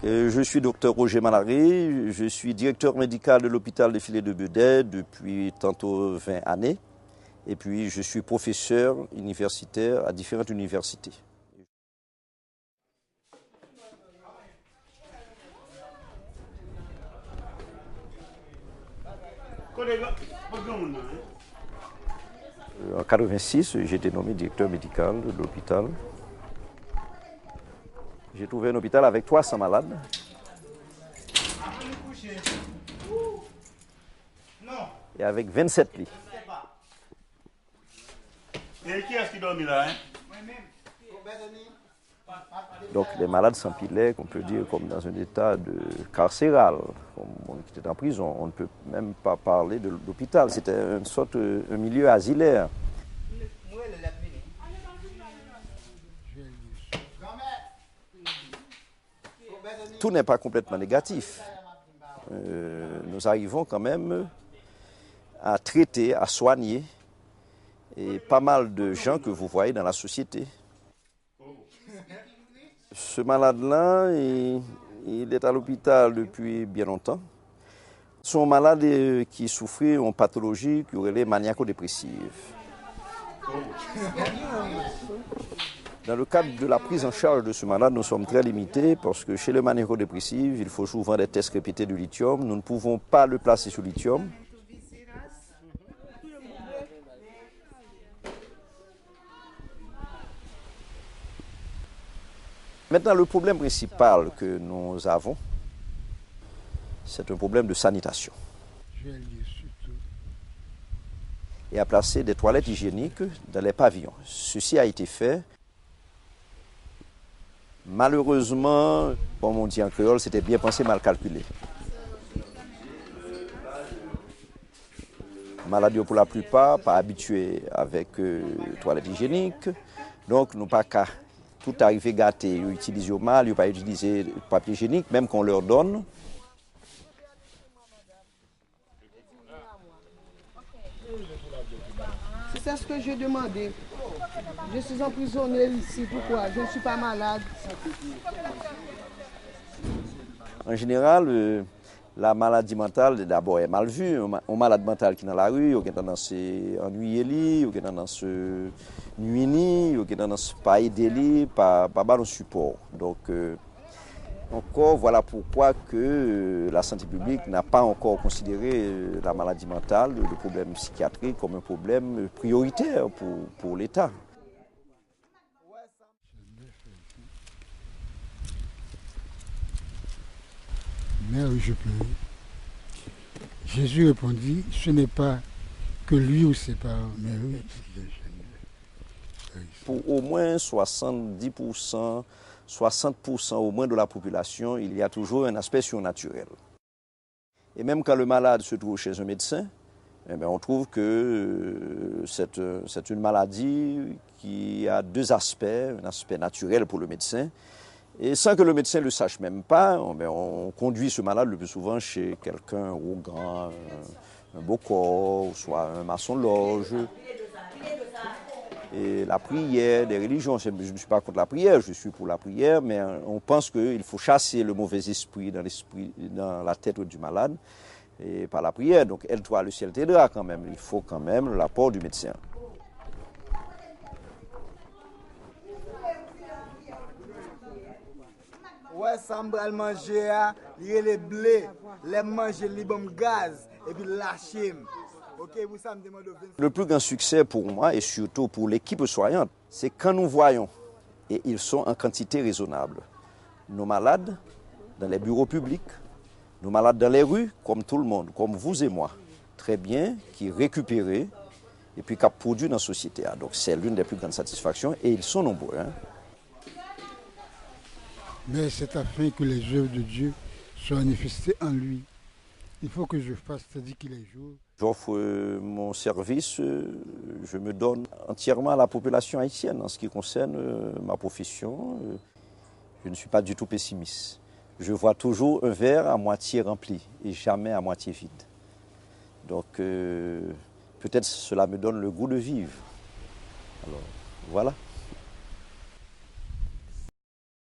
Je suis docteur Roger Mallaré, je suis directeur médical de l'hôpital de Villers-de-Bedève depuis tantôt 20 années. Et puis je suis professeur universitaire à différentes universités. En 1986, j'ai été nommé directeur médical de l'hôpital. J'ai trouvé un hôpital avec 300 malades. Et avec 27 lits. Et qui est-ce qui dormit là, hein? Donc les malades s'empilaient, qu'on peut dire, comme dans un état de carcéral, comme on était en prison. On ne peut même pas parler de l'hôpital. C'était une sorte, un milieu asilaire. Tout n'est pas complètement négatif. Nous arrivons quand même à traiter, à soigner et pas mal de gens que vous voyez dans la société. Ce malade-là, il est à l'hôpital depuis bien longtemps. Ce sont malades qui souffraient d'une pathologie qui aurait les maniaco-dépressives. Dans le cadre de la prise en charge de ce malade, nous sommes très limités parce que chez le maniaco-dépressif, il faut souvent des tests répétés de lithium. Nous ne pouvons pas le placer sous lithium. Maintenant, le problème principal que nous avons, c'est un problème de sanitation. Et à placer des toilettes hygiéniques dans les pavillons. Ceci a été fait. Malheureusement, comme on dit en créole, c'était bien pensé, mal calculé. Malades pour la plupart, pas habitués avec toilettes hygiéniques. Donc, nous pas qu'à tout arriver gâté, ils utilisent mal, ils n'ont pas utilisé papier hygiénique, même qu'on leur donne. C'est ce que j'ai demandé. Je suis emprisonné ici, pourquoi? Je ne suis pas malade. En général, la maladie mentale, d'abord, est mal vue. Un malade mental qui est dans la rue, il a tendance à ennuyer, il a tendance à nuire, il a tendance à pas aider, pas de support. Donc, encore, voilà pourquoi que la santé publique n'a pas encore considéré la maladie mentale, le problème psychiatrique, comme un problème prioritaire pour l'État. Mais oui, je peux. Jésus répondit, ce n'est pas que lui ou ses parents, mais oui. Pour au moins 70%, 60% au moins de la population, il y a toujours un aspect surnaturel. Et même quand le malade se trouve chez un médecin, eh bien, on trouve que c'est une maladie qui a deux aspects, un aspect naturel pour le médecin. Et sans que le médecin ne le sache même pas, on conduit ce malade le plus souvent chez quelqu'un au grand, un beau corps, soit un maçon de loge. Et la prière, des religions, je ne suis pas contre la prière, je suis pour la prière, mais on pense qu'il faut chasser le mauvais esprit dans la tête du malade et par la prière. Donc, aide-toi, le ciel t'aidera quand même. Il faut quand même l'apport du médecin. Ouais, ça me manger, il y a les blés, les manger, les bombes gaz, et puis lâcher. Le plus grand succès pour moi et surtout pour l'équipe soignante, c'est quand nous voyons, et ils sont en quantité raisonnable, nos malades dans les bureaux publics, nos malades dans les rues, comme tout le monde, comme vous et moi, très bien, qui récupèrent et puis qui produisent dans la société. Donc c'est l'une des plus grandes satisfactions et ils sont nombreux. Mais c'est afin que les œuvres de Dieu soient manifestées en lui. Il faut que je fasse, c'est-à-dire qu'il est jour. J'offre mon service, je me donne entièrement à la population haïtienne en ce qui concerne ma profession. Je ne suis pas du tout pessimiste. Je vois toujours un verre à moitié rempli et jamais à moitié vide. Donc peut-être cela me donne le goût de vivre. Alors voilà.